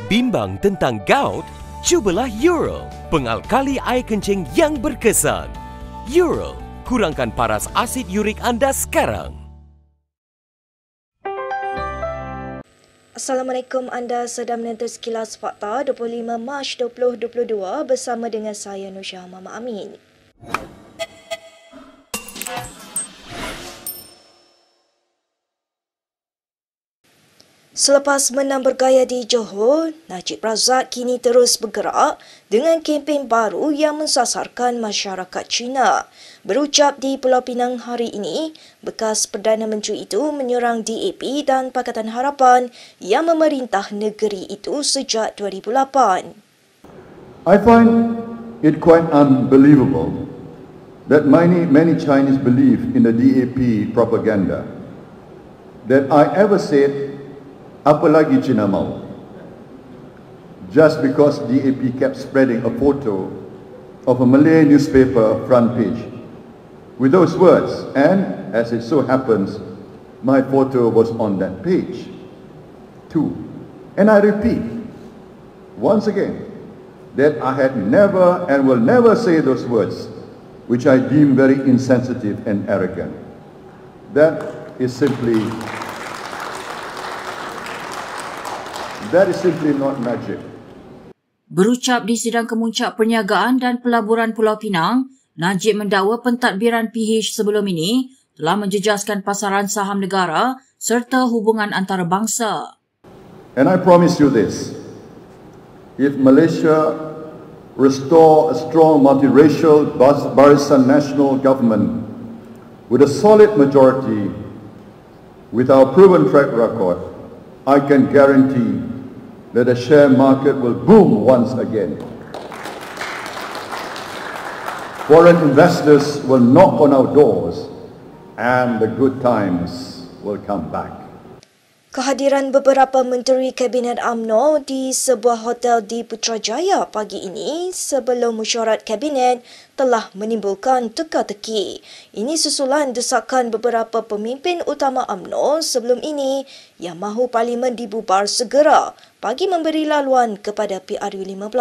Bimbang tentang gout? Cubalah Eural, pengalkali air kencing yang berkesan. Eural, kurangkan paras asid urik anda sekarang. Assalamualaikum, anda sedang menonton Sekilas Fakta 25 Mac 2022 bersama dengan saya Nusha Mama Amin. Selepas menang bergaya di Johor, Najib Razak kini terus bergerak dengan kempen baru yang mensasarkan masyarakat Cina. Berucap di Pulau Pinang hari ini, bekas Perdana Menteri itu menyerang DAP dan Pakatan Harapan yang memerintah negeri itu sejak 2008. I find it quite unbelievable that many Chinese believe in the DAP propaganda. That I ever said, apa lagi Cina mau? Just because DAP kept spreading a photo of a Malay newspaper front page with those words, and as it so happens, my photo was on that page too. And I repeat, once again, that I had never and will never say those words, which I deem very insensitive and arrogant. That is simply not magic. Berucap di sidang kemuncak perniagaan dan pelaburan Pulau Pinang, Najib mendakwa pentadbiran PH sebelum ini telah menjejaskan pasaran saham negara serta hubungan antarabangsa. And I promise you this, if Malaysia restore a strong multiracial Barisan National Government with a solid majority, with our proven track record, I can guarantee that the share market will boom once again. Foreign investors will knock on our doors and the good times will come back. Kehadiran beberapa menteri Kabinet UMNO di sebuah hotel di Putrajaya pagi ini sebelum mesyuarat Kabinet telah menimbulkan teka-teki. Ini susulan desakan beberapa pemimpin utama UMNO sebelum ini yang mahu Parlimen dibubar segera bagi memberi laluan kepada PRU15.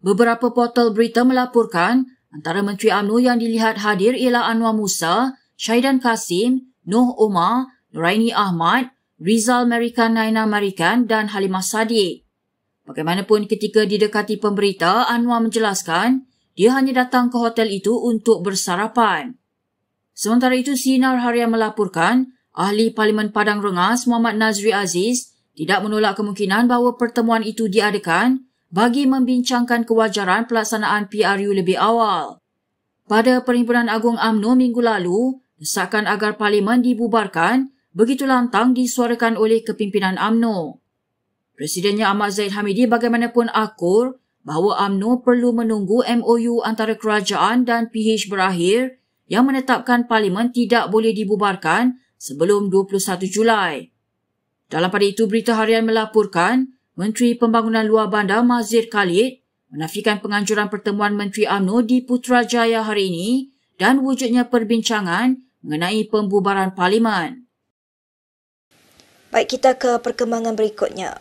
Beberapa portal berita melaporkan antara Menteri UMNO yang dilihat hadir ialah Anwar Musa, Syahidan Kasim, Noh Omar, Nuraini Ahmad, Rizal Marikan Naina Marikan dan Halimah Sadiq. Bagaimanapun ketika didekati pemberita, Anwar menjelaskan dia hanya datang ke hotel itu untuk bersarapan. Sementara itu, Sinar Harian melaporkan Ahli Parlimen Padang Rengas Muhammad Nazri Aziz tidak menolak kemungkinan bahawa pertemuan itu diadakan bagi membincangkan kewajaran pelaksanaan PRU lebih awal. Pada Perhimpunan Agung UMNO minggu lalu, desakan agar Parlimen dibubarkan begitu lantang disuarakan oleh kepimpinan UMNO. Presidennya Ahmad Zahid Hamidi bagaimanapun akur bahawa UMNO perlu menunggu MOU antara kerajaan dan PH berakhir yang menetapkan Parlimen tidak boleh dibubarkan sebelum 21 Julai. Dalam pada itu, Berita Harian melaporkan Menteri Pembangunan Luar Bandar Mazir Khalid menafikan penganjuran pertemuan Menteri UMNO di Putrajaya hari ini dan wujudnya perbincangan mengenai pembubaran Parlimen. Baik, kita ke perkembangan berikutnya.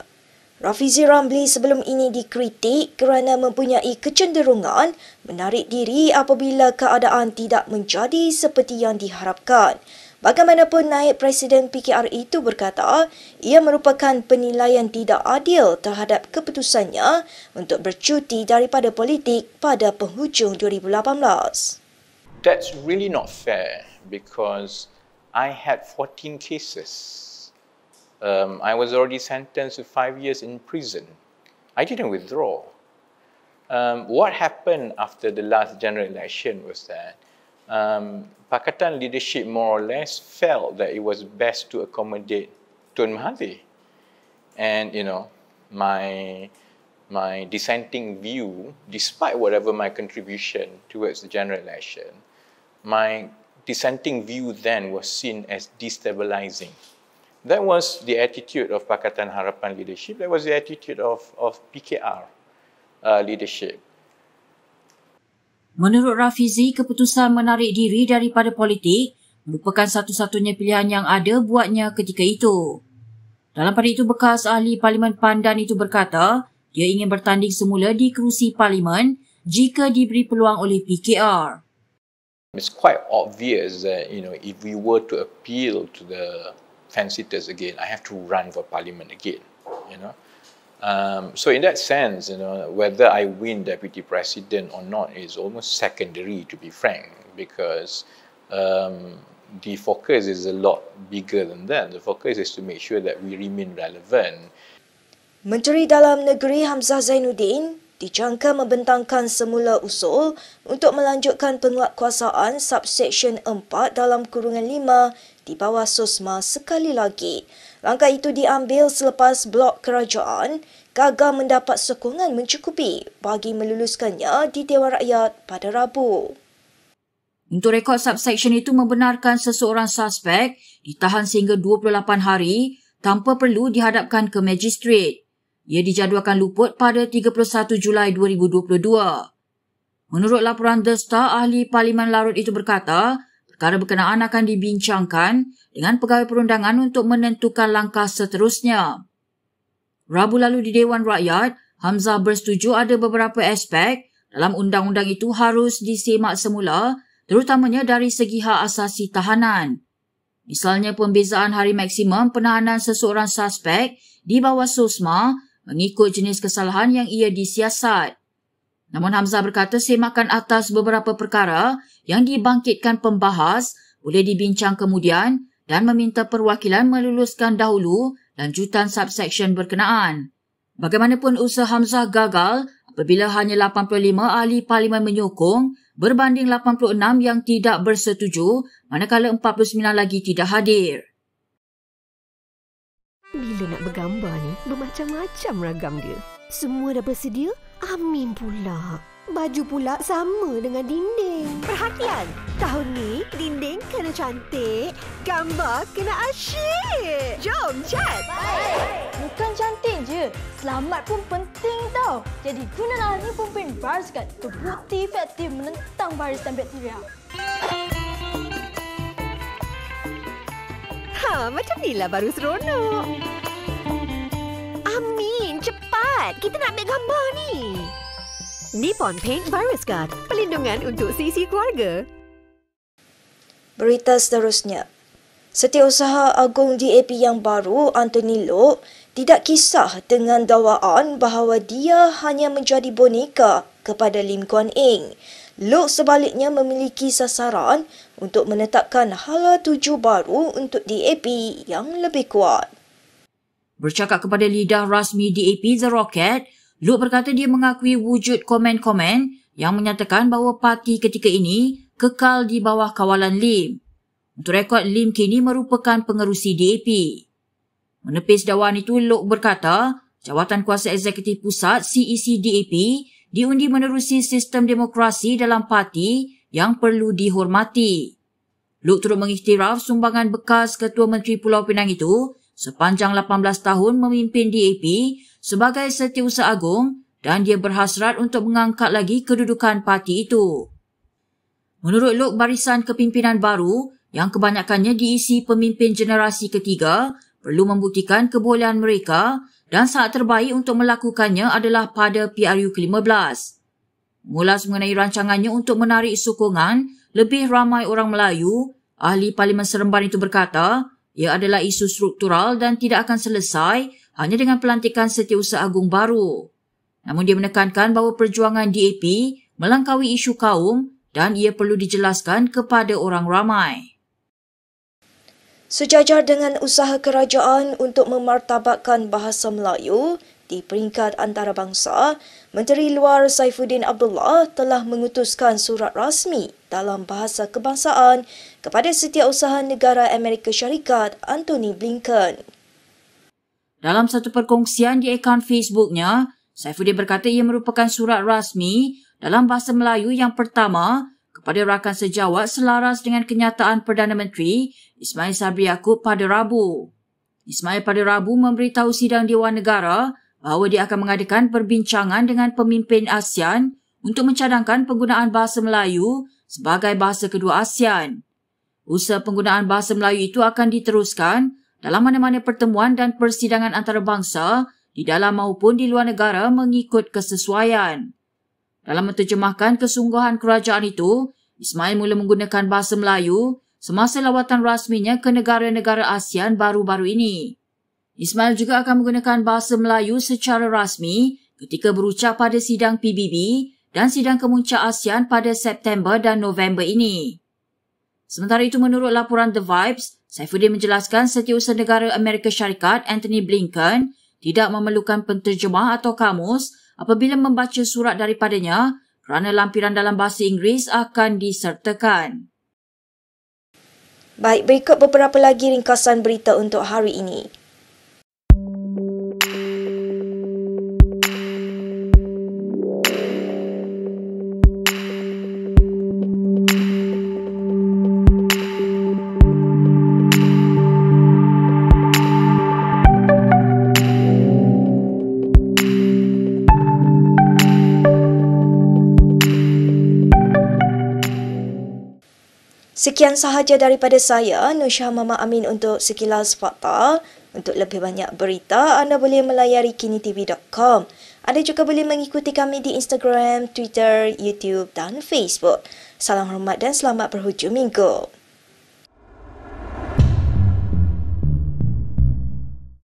Rafizi Ramli sebelum ini dikritik kerana mempunyai kecenderungan menarik diri apabila keadaan tidak menjadi seperti yang diharapkan. Bagaimanapun, naib Presiden PKR itu berkata ia merupakan penilaian tidak adil terhadap keputusannya untuk bercuti daripada politik pada penghujung 2018. That's really not fair because I had 14 cases. I was already sentenced to 5 years in prison. I didn't withdraw. What happened after the last general election was that Pakatan leadership more or less felt that it was best to accommodate Tun Mahathir. And, my dissenting view, despite whatever my contribution towards the general election, my dissenting view then was seen as destabilizing. That was the attitude of Pakatan Harapan leadership. That was the attitude of PKR leadership. Menurut Rafizi, keputusan menarik diri daripada politik merupakan satu-satunya pilihan yang ada buatnya ketika itu. Dalam pada itu, bekas ahli Parlimen Pandan itu berkata dia ingin bertanding semula di kerusi Parlimen jika diberi peluang oleh PKR. It's quite obvious that, if we were to appeal to the fence-sitters again, I have to run for Parliament again, So in that sense, whether I win Deputy President or not is almost secondary, to be frank, because the focus is a lot bigger than that. The focus is to make sure that we remain relevant. Menteri Dalam Negeri Hamzah Zainuddin dijangka membentangkan semula usul untuk melanjutkan penguatkuasaan subsection 4 dalam kurungan 5 di bawah SOSMA sekali lagi. Langkah itu diambil selepas blok kerajaan gagal mendapat sokongan mencukupi bagi meluluskannya di Dewan Rakyat pada Rabu. Untuk rekod, subsection itu membenarkan seseorang suspek ditahan sehingga 28 hari tanpa perlu dihadapkan ke magistrate. Ia dijadualkan luput pada 31 Julai 2022. Menurut laporan The Star, ahli Parlimen Larut itu berkata, perkara berkenaan akan dibincangkan dengan pegawai perundangan untuk menentukan langkah seterusnya. Rabu lalu di Dewan Rakyat, Hamzah bersetuju ada beberapa aspek dalam undang-undang itu harus disemak semula, terutamanya dari segi hak asasi tahanan. Misalnya pembezaan hari maksimum penahanan seseorang suspek di bawah SOSMA mengikut jenis kesalahan yang ia disiasat. Namun Hamzah berkata semakan atas beberapa perkara yang dibangkitkan pembahas boleh dibincang kemudian dan meminta perwakilan meluluskan dahulu lanjutan subsection berkenaan. Bagaimanapun usaha Hamzah gagal apabila hanya 85 ahli Parlimen menyokong berbanding 86 yang tidak bersetuju, manakala 49 lagi tidak hadir. Bila nak bergambar ni, bermacam-macam ragam dia. Semua dah bersedia? Amin pula. Baju pula sama dengan dinding. Perhatian! Tahun ni, dinding kena cantik, gambar kena asyik. Jom, cat! Bukan cantik je, selamat pun penting tau. Jadi gunalah Nipponpaint Virus Guard, terbukti efektif menentang virus dan bakteria. Macam inilah baru seronok. Amin, cepat. Kita nak ambil gambar ni. Nipponpaint Virus Guard, perlindungan untuk sisi keluarga. Berita seterusnya. Setiausaha Agung DAP yang baru, Anthony Loke, tidak kisah dengan dakwaan bahawa dia hanya menjadi boneka kepada Lim Kuan Eng. Loke sebaliknya memiliki sasaran untuk menetapkan hala tuju baru untuk DAP yang lebih kuat. Bercakap kepada lidah rasmi DAP The Rocket, Loke berkata dia mengakui wujud komen-komen yang menyatakan bahawa parti ketika ini kekal di bawah kawalan Lim. Untuk rekod, Lim kini merupakan pengerusi DAP. Menepis dakwaan itu, Loke berkata jawatan kuasa eksekutif pusat CEC DAP diundi menerusi sistem demokrasi dalam parti yang perlu dihormati. Loke turut mengiktiraf sumbangan bekas Ketua Menteri Pulau Pinang itu sepanjang 18 tahun memimpin DAP sebagai Setiausaha Agung dan dia berhasrat untuk mengangkat lagi kedudukan parti itu. Menurut Loke, barisan kepimpinan baru yang kebanyakannya diisi pemimpin generasi ketiga perlu membuktikan kebolehan mereka dan saat terbaik untuk melakukannya adalah pada PRU ke-15. Mengulas mengenai rancangannya untuk menarik sokongan lebih ramai orang Melayu, ahli Parlimen Seremban itu berkata ia adalah isu struktural dan tidak akan selesai hanya dengan pelantikan Setiausaha Agung baru. Namun dia menekankan bahawa perjuangan DAP melangkaui isu kaum dan ia perlu dijelaskan kepada orang ramai. Sejajar dengan usaha kerajaan untuk memartabatkan bahasa Melayu di peringkat antarabangsa, Menteri Luar Saifuddin Abdullah telah mengutuskan surat rasmi dalam bahasa kebangsaan kepada Setiausaha Negara Amerika Syarikat Antony Blinken. Dalam satu perkongsian di akaun Facebooknya, Saifuddin berkata ia merupakan surat rasmi dalam bahasa Melayu yang pertama kepada rakan sejawat selaras dengan kenyataan Perdana Menteri Ismail Sabri Yaakob pada Rabu. Ismail pada Rabu memberitahu sidang Dewan Negara bahawa dia akan mengadakan perbincangan dengan pemimpin ASEAN untuk mencadangkan penggunaan bahasa Melayu sebagai bahasa kedua ASEAN. Usaha penggunaan bahasa Melayu itu akan diteruskan dalam mana-mana pertemuan dan persidangan antarabangsa di dalam maupun di luar negara mengikut kesesuaian. Dalam menterjemahkan kesungguhan kerajaan itu, Ismail mula menggunakan bahasa Melayu semasa lawatan rasminya ke negara-negara ASEAN baru-baru ini. Ismail juga akan menggunakan bahasa Melayu secara rasmi ketika berucap pada sidang PBB dan sidang kemuncak ASEAN pada September dan November ini. Sementara itu, menurut laporan The Vibes, Saifuddin menjelaskan Setiausaha Negara Amerika Syarikat Anthony Blinken tidak memerlukan penterjemah atau kamus apabila membaca surat daripadanya kerana lampiran dalam bahasa Inggeris akan disertakan. Baik, berikut beberapa lagi ringkasan berita untuk hari ini. Sekian sahaja daripada saya, Nusha Mama Amin untuk Sekilas Fakta. Untuk lebih banyak berita, anda boleh melayari kinitv.com. Anda juga boleh mengikuti kami di Instagram, Twitter, YouTube dan Facebook. Salam hormat dan selamat berhujung minggu.